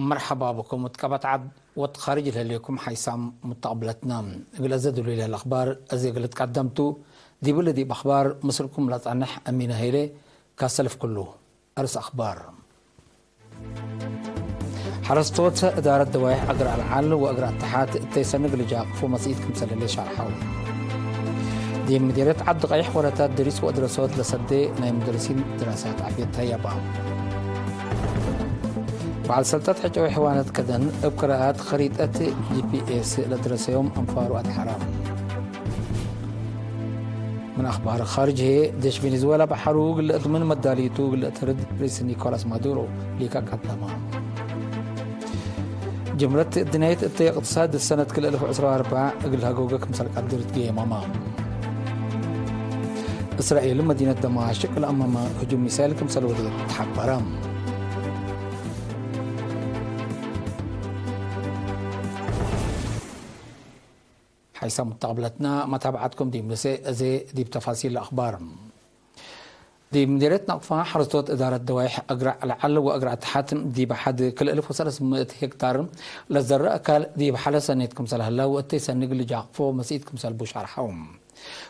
مرحبا بكم وتكبت عد وتخارج لكم حيسام متقبلتنا قل أزدوا لي الأخبار أزي قلت قدمتوا دي بلدي بأخبار مصركم لا تعنح أمينة هيلي كاسلف كله أرس أخبار حرستوت إدارة دوائح أقرأ العل وأقرأ التحات تيسنق لجاق فو مسيدكم سلالي شارحاو دي مديرية عد غيح ورتات دريس وأدرسوت لصدي ناي مدرسين دراسات عبيتها يابام بعد سلطات حجوي حوانات كدن بقراءات خريطة GPS لدرسيهم أنفار الحرام. من أخبار خارجه ديش فنزويلا بحروق اللي أضمن مداليتو اللي ترد رئيس نيكولاس مادورو ليكا قدما. جمرت الدنيا اقتصاد السنة كل 2014 أقلها جوجك مثل قدرت جيم أمام. إسرائيل مدينة دمشق الأمام هجوم مثال كمثل ودي تحبرام. حيث متقبلتنا متابعتكم دي بتفاصيل الأخبار دي مديرية نقفة حرصت إدارة دوائح أقرع العل وأقرع تحاتم دي بحد كل 1300 هكتار للزراء كال دي بحالة سنتكم سال هلا وقتي سنق اللي جاقفو مسيدكم سال بوشار حوم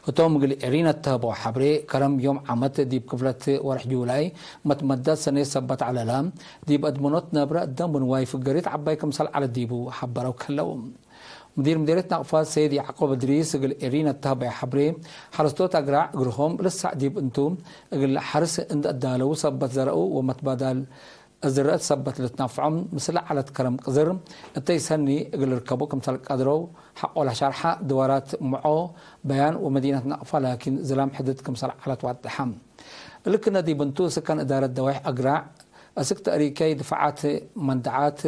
وتوم قل إرينا التهبو حبري كرم يوم عمت دي بكفلة ورح جولاي متمدد سنة سبت على لام دي بأدمنوت نبرة الدم ونوايف قريت عبايكم سال على الديبو حبروا كلهم مديرية نقفة سيد يعقوب إدريس قال إرينا التهبة حبري حرستوت أقرع قرهم لسه ديب أنتم قال حرس عند الدالو صبت زرقوا ومتبادل الزرقات صبت لتنفعهم مثل على كرم قزر التيسني قال ركبوا كم تلك قدروا حق ولا شرحة دورات معه بيان ومدينة نقفة لكن زلام حدد كم صار على توضحهم لكن دي بنتو سكن إدارة دوائح أقرع أسكت أريكي دفعات مندعات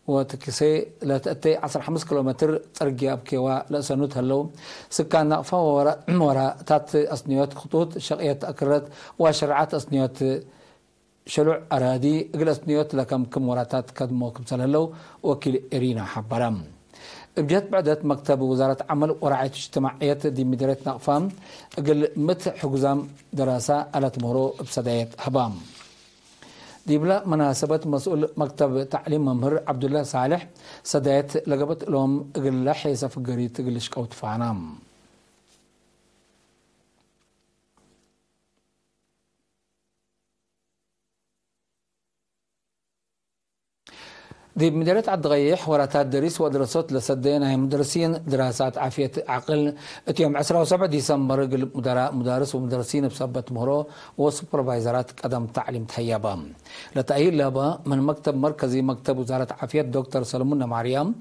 وتكسي لا تأتي 15 كيلومتر ترجع بكوا لسنوت هلو سكان نقفة وراء تات أصنيات خطوط شقية أكرت وشرعات أصنيات شلوع أرادي قل أصنيات لكم كم وراتات كدمو كم هلو وكيل إرينا حبرام بجات بعدت مكتب وزارة عمل ورعاية اجتماعية دي مديرية نقفة قل مت حجزام دراسة على تمرو بسداية هبام دي بلا مناسبة مسؤول مكتب تعليم ممهر عبد الله صالح سدايت لقبت لهم قل لحيسة في قريت قل شكوت فعنام دي مديرية عد غيح وراتات دريس ودراسات لسدينا هي مدرسين دراسات عافية عقل اتيوم 17 ديسمبر مدارس ومدرسين بسبت مهرو وسوبرفايزرات قدم تعليم تهيابا لتأهيل لها من مكتب مركزي مكتب وزارة عافية دكتور سلمون مريم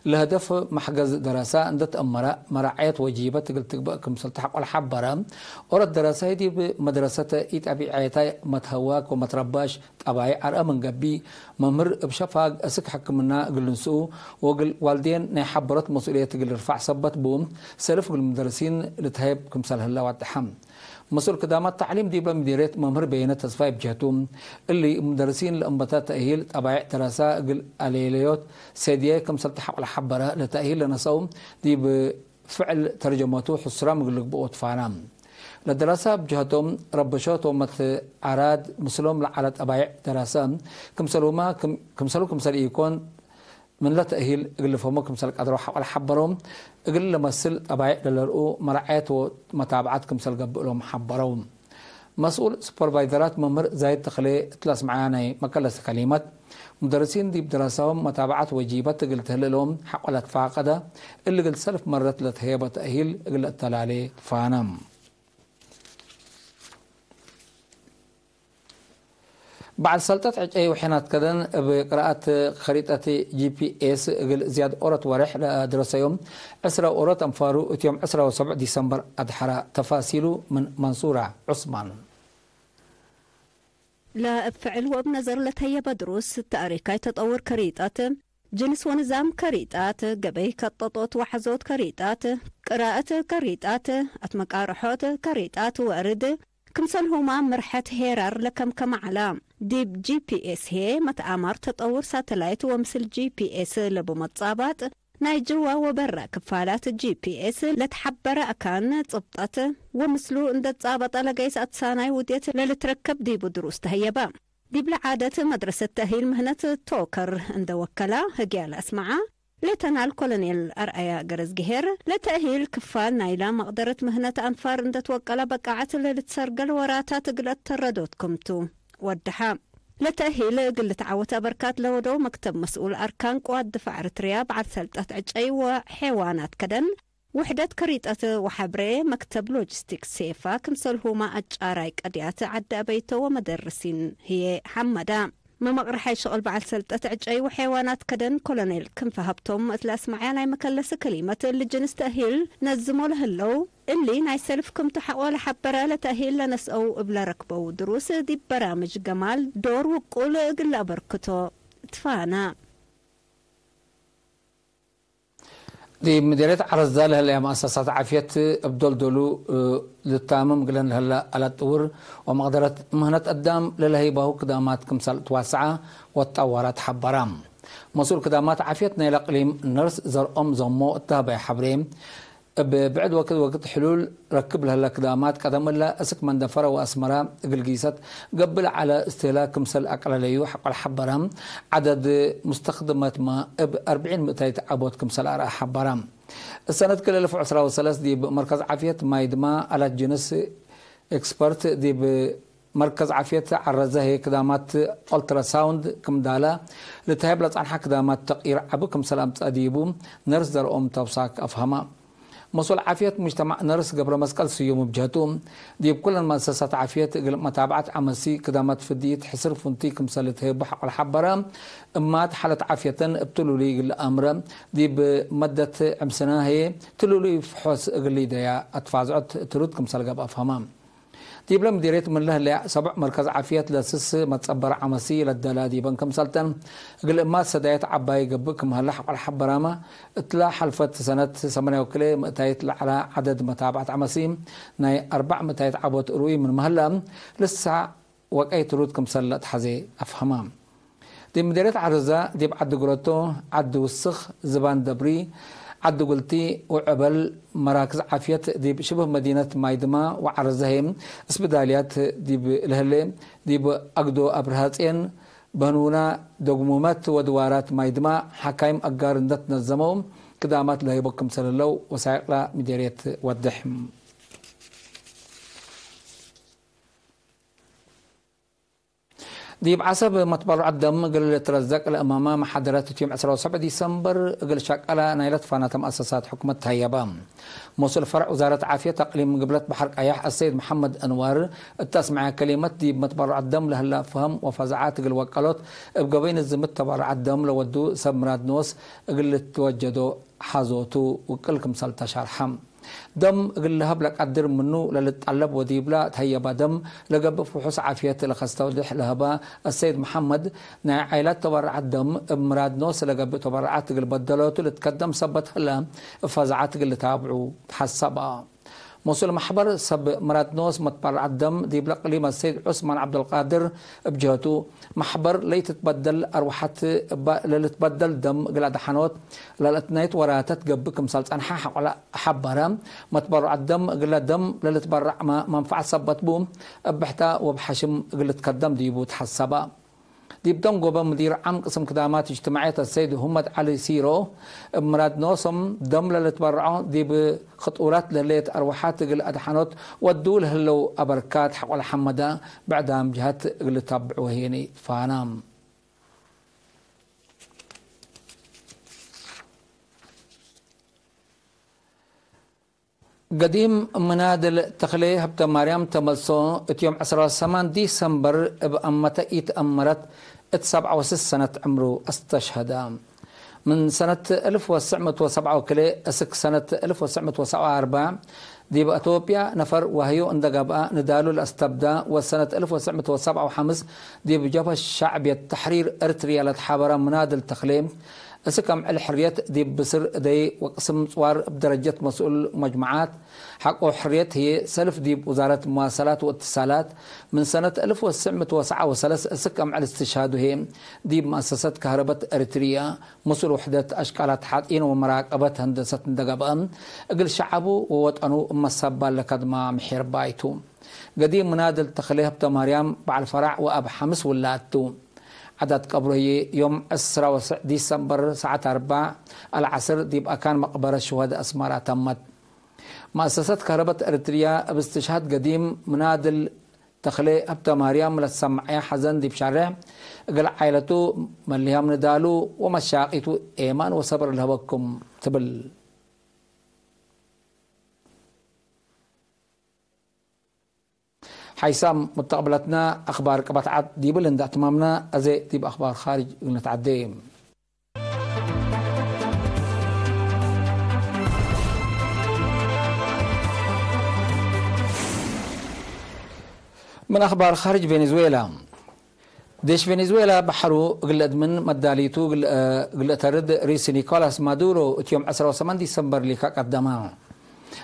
لهدف محجز دراسة اندت أمرا مراعية وجيبة قلت بأكم سلتحق والحبرة ورد دراسة دي بمدرسة إيتابي عيتاي متهواك ومترباش تابعي عرأ من قبي ممر بشفاق حكمنا قل نسو وقل والدين نحبرت مسؤولية قل رفع صبت بوم سلف المدرسين لتهيب كمثال هلا واتحم مسؤول قدامات تعليم دي بمديرية ممر بينات تصفاي بجهتهم اللي مدرسين الأنباتات تأهيل طبعا دراسة قل عليليوت سيدية كمثال تحق الحبرة لتأهيل لنصوم دي بفعل ترجمته حسرام قل بقوت فانام للدراسة بجهتهم ربشات ومت عراد مسلوم على أبايع دراسة كمسلو يكون من لا تأهيل قل فهمو كمسلك أدروح ولا حبرهم قل لمسل أبايع للرؤو مرعيات ومتابعات كمسل قبلهم حبرهم مسؤول سوبرفايزرات ممر زايد تخلي تلاس معانا مكلس كلمات مدرسين دي بدراسهم متابعات وجيبات قلت لهم حق ولا تفاقدة اللي قلت سلف مرت لتهيبة تأهيل قلت تلالي فانم بعد سلطات عجي وحينات كذن بقراءة خريطة GPS زياد أورت ورح لدراسة يوم 10 أورت أنفارو يوم 17 ديسمبر أدحر تفاصيله من منصورة عثمان لا بفعل وبنظر لتهي بدروس تاريخي تطور كريطات جنس ونظام كريطات قبي كتطوت وحزوت كريطات قراءة كريطات أتمقارحوت كريطات وأرد كمثل هما مرحة هيرار لكم كم علام ديب GPS هي متعمر تطور ساتلايت ومثل GPS لبو متصابات نايجوا وبرا كفالات GPS لتحبر أكان صبطات ومثلو اند تصابط لقيس أتساناي وديت للتركب ديبو دروس تهيبا دي بالعادة مدرسة تأهيل مهنة توكر عند وكلا هجيال أسمعة لتنال كولونيل أرأيا جرز جهير لتأهيل كفال نايلة مقدرة مهنة أنفار عند توكلا بقعات اللي لتسرقل وراتات قلت تردوتكم تو ودحا لتأهيل قلت عوتا بركات لودو مكتب مسؤول أركان قوات دفاع إريتريا بعد سلطة عجي وحيوانات كدن وحدة كريطة وحبري مكتب لوجستيك سيفا كمسلهما أجارايك أديات عدى بيته ومدرسين هي حمدا ما مقرحي شغل بعد سلطة عجي وحيوانات كدن كولونيل كم فهبتم مثل أسمعي ناي مكلس كلمة اللي جنس تأهيل نزموا لهلو اللي ناي سلفكم تحقوا لحبرا لتأهيل لنسأو بلا ركبو دروس دي برامج جمال دور وقول قل أبركتو تفانا دي مديرية عرزال هلا مؤسسات عافية أبدول دولو للتامم قلن هلا على الطور ومقدرة مهنة قدام للهيبه قدامات كمسال تواسعة والتطورات حبرام مسؤول قدامات عافية نيل اقليم نرس زرقم زمو التابع حبريم بعد وقت حلول ركب لها القدامات قدم لها اسك من دفره واسمره قلقيست قبل على استهلاك كمسل اقلاليو حق الحبرام عدد مستخدمات ما ب 40 متايت عبوت كمسل ارا حبرام السنه كل 2013 دي مركز عافيه مايدما على جنس اكسبرت دي مركز عافيه عرزه هي قدامات الترا ساوند كمدالا لتهب لصنحه قدامات تقير عبو كمسل امصاديبو نرس درقم توساك افهمها مسؤول عافية مجتمع نرس قبل مسقل سيوم بجهتهم دي بكل المؤسسات عافية متابعة عمسي قدامات فديت حسر فنتيك مسلت هي بحق الحبرة اما حالة عافية ابتلوا لي الامر دي بمدة امسنا هي تلوا لي فحوس اقلي ديا اتفازعت تردكم سلقب افهمام دي بلا مديرية من له اللي سبع مركز عافية لسس ما تصبر عمسي للدلا دي بنكم سلطن قل ما سدايت عباي قبكم هلا حق الحبرامة اطلع حلفت سنة 8 وكلي متايت على عدد متابعة عمسي ناي 4 متايت عبوت روي من مهلا لسه وقايت رودكم سلت حزي افهمام دي مديرية عرزة دي بعد قرطو عد وسخ زبان دبري عد قلتي وعبل مراكز عافية دي بشبه مدينة مايدما وعرزهم اسبداليات دي بالهلي دي بأقدو أبرهاتين بنونا دوغمومات ودوارات مايدما حكايم أقارندت نظمهم قدامات لهيبكم سلالو وسائقلا مديرية والدحم دي بعصب متبرع الدم قل ترزق الأمامة محاضرات يوم 17 ديسمبر قل شاكلا نايلت فانات مؤسسات حكومة هيبام موصل فرع وزارة عافية تقليم قبلت بحر قياح السيد محمد أنوار التسمع كلمة دي متبرع الدم لهلا فهم وفزعات قل وقالت بقبين الزمت تبرع الدم لودو سمراد نوس قل توجدوا حازوتو وكلكم سلطة شرحم دم قل لهب لك قدر منه للتطلب وديبلا تهيبا دم لقب فحوص عافية لخستودح لهبا السيد محمد نا عائلات تبرع الدم مراد نوس لقب تبرعات قل بدلوتو لتقدم صبت هلا فزعات قل تابعوا تحسبا موصل محبر سب مراد نوس متبرع الدم دي بلق لي السيد عثمان عبد القادر بجهته محبر لي تتبدل اروحات لتبدل دم قلاد حنوت للاتنيت وراتت قبكم سلطان حق على حبره متبرع الدم قلاد دم لتبرع ما منفعه سبت بوم بحتا وبحشم قلت قدم ديبو تحسبا دي بدون قوبا مدير عام قسم خدمات اجتماعية السيد محمد علي سيرو مراد نوصم دم للتبرعون دي بخطورات لليت أروحات قل أدحانوت ودول هلو أبركات حق الحمدة بعدها مجهات قل تبعو هيني فانام قديم منادل تخليه هبت مريم تملسو يوم 18 ديسمبر بأمتا يتأمرت 67 سنة عمره استشهد من سنة 1907 وكلي أسك سنة 1974 دي بأثيوبيا نفر وهيو اندقبا ندالو الاستبداء وسنة 1975 دي بجبهة الشعبية التحرير ارتريا لتحابرا منادل تخليم اسكم الحريات دي بصر دي وقسم صور بدرجة مسؤول مجموعات حق حريات هي سلف دي وزارة المواصلات والاتصالات من سنة 1939 اسكم على استشهاد هي دي مؤسسة كهرباء اريتريا مسؤول وحدة اشكالات حاطين ومراقبة هندسة دقبان اقل شعبه ووطنه مصابا لكدما محير بايتو قديم منادل تخليه بتماريام بعد الفرع واب حمس ولاتو عدد قبره يوم 10 ديسمبر ساعة 4 العصر دي كان مقبرة الشهداء أسمارة تمت مؤسسة كهرباء أريتريا باستشهاد قديم منادل تخلي أبتا مريم للسمعية حزن دي بشارع قال عائلته مليها من دالو ومشاقيته إيمان وصبر لهوكم تبل حيسام متقبلتنا أخبار كبتعد دي بلند أتمامنا أزي دي بأخبار خارج نتعديم من أخبار خارج فنزويلا ديش فنزويلا بحرو قلد من مداليتو قلد ترد رئيس نيكولاس مادورو يوم 18 ديسمبر اللي قدمه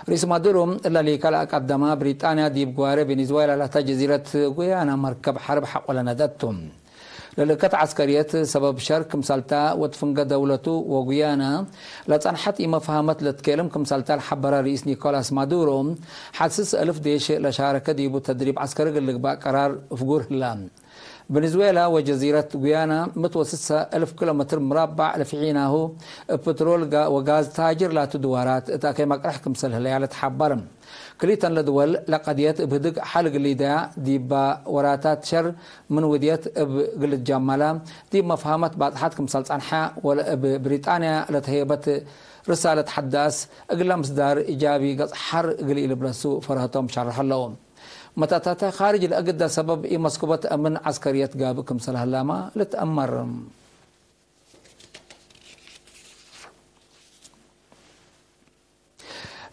رئيس مادورو اللي قدمه بريطانيا دي بغواري فنزويلا لتا جزيرة غويانا مركب حرب حق ولا ندتهم للكت عسكريات سبب شرك مسالتا وتفنق دولته وغويانا لتنحت إما فهمت لتكلم كمسالتا الحبرة رئيس نيكولاس مادورو حسس 1000 ديش لشاركة ديبو تدريب عسكري اللي قرار فقور هلان فنزويلا وجزيرة غويانا متوسطها 1000 كيلومتر مربع لفعينه بترول وغاز تاجر لا تدوارات تاكي مقرح كمسل هليالة حبرم كليتن لدول لقديات بهدق حلق اللي دا ديبا وراتات شر من وديات بقلت جاملة ديب مفهمت بعد حاتكم سلط عنحاء بريطانيا لتهيبت رسالة حداث اقل مصدار ايجابي قص حر قلي لبلسو فرهتهم شرح اللهم متى خارج الأقدة سبب إيه مسكوبة أمن عسكرية قابكم سلها اللاما لتأمر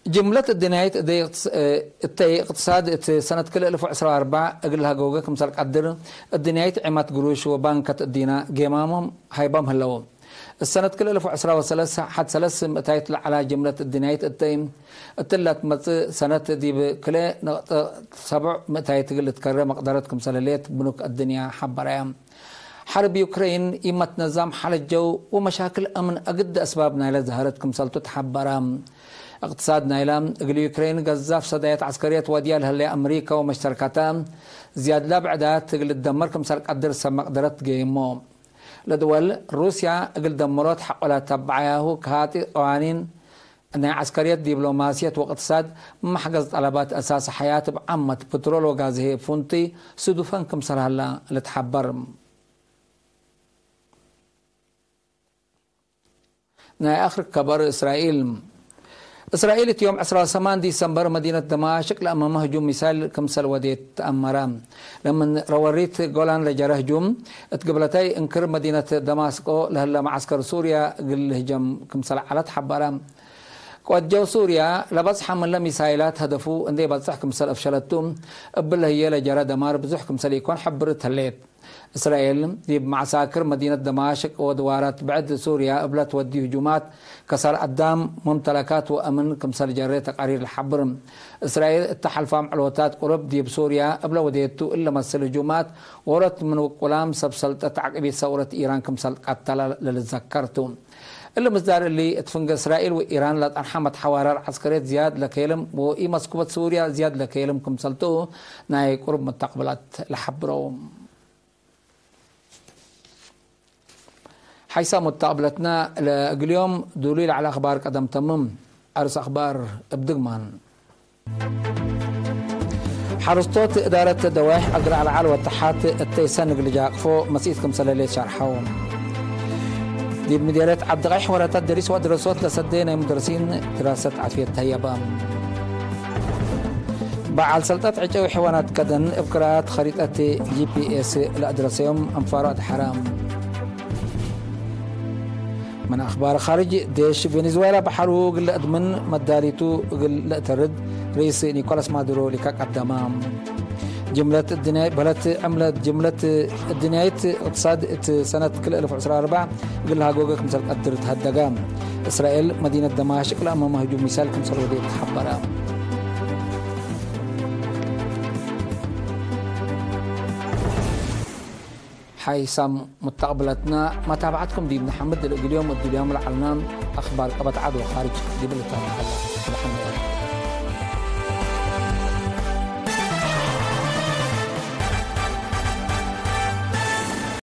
جملة الدنايات دي اقتصاد سنة كل 2004 أقلها جوجكم سلك قدر الدنايات عمات قروش وبانكة الدينا جمامهم هيبام هلوم السنة كل 2013 حد 3 متايت على جملة الدنايات التيم التلات سنة دي بكلا نقطة 7 متايت اللي تكرر مقدرتكم سلاليت بنوك الدنيا حبرام حرب يوكرين إيمت نظام حال الجو ومشاكل أمن أقد أسبابنا إلى ظهرتكم سلطة حبرام اقتصادنا إلى يوكرين قذاف صدايات عسكرية وديالها لأمريكا ومشتركاتها زياد لا بعدات اللي تدمركم سلك قدر مقدرت جيمو لدول روسيا قل دمرت حق ولا تبعيه كهاتي قوانين أنها عسكرية دبلوماسية واقتصاد محجز طلبات أساس حياة بعمة بترول وغاز هي فونتي سدوفان كم سرها لتحبر آخر كبر إسرائيل يوم 18 ديسمبر مدينة دمشق لأمام هجوم مثال كمسل وديت تأمرام لما روريت جولان لجره هجوم اتقبلتي انكر مدينة دمشق لهلا معسكر سوريا قل هجم كمسل على تحبرام قوات سوريا لبصح من لميسايلات هدفو اندي بصح كمسل افشلتهم بالله هي لجره دمار بزح كمسل يكون حبرت هليت إسرائيل دي معساكر مدينة دمشق ودوارات بعد سوريا قبلت ودي هجومات كسر قدام ممتلكات وأمن كمسال جرية تقارير الحبر إسرائيل اتحلفا معلوتات قرب دي بسوريا قبل وديتو إلا مسل هجومات ورت من وقلام سبسلت تعقبي ثورة إيران كمسال قتل للذكرتو إلا مصدر اللي اتفنق إسرائيل وإيران لتنحمت حوارات عسكرية زياد لكيلم وإي مسكوبة سوريا زياد لكيلم كمسالتو ناي قرب متقبلات الحبرو حيث متقبلتنا اليوم دليل على أخبار قدم تمم أرس أخبار بدقمان حرصتوت إدارة دواح أقرأ على عالو التحات التيسان اللي جاقفو مسيدكم سلاليت شرحوهم دي بمديرات عبد الغيح ولا تدريس ودراسات لسدينا مدرسين دراسة عافية تهيبام بعد سلطات عجوي حيوانات كدن إبقرات خريطة GPS لأدرسيهم أنفارات حرام من أخبار خارج ديش فنزويلا بحرو قل أدمن مداليتو قل ترد رئيس نيكولاس مادورو لكاك الدمام جملة الدنيا بلت عملت جملة الدنيا اقتصاد سنة كل 2014 قال لها جوجل كم صار قدرت هالدقام إسرائيل مدينة دمشق لأمام هجوم مثال كم صار ودي تحبرها حيثم مستقبلتنا متابعتكم دي محمد اليوم اليوم العلنان أخبار قبط عدو خارج دي بلتان الله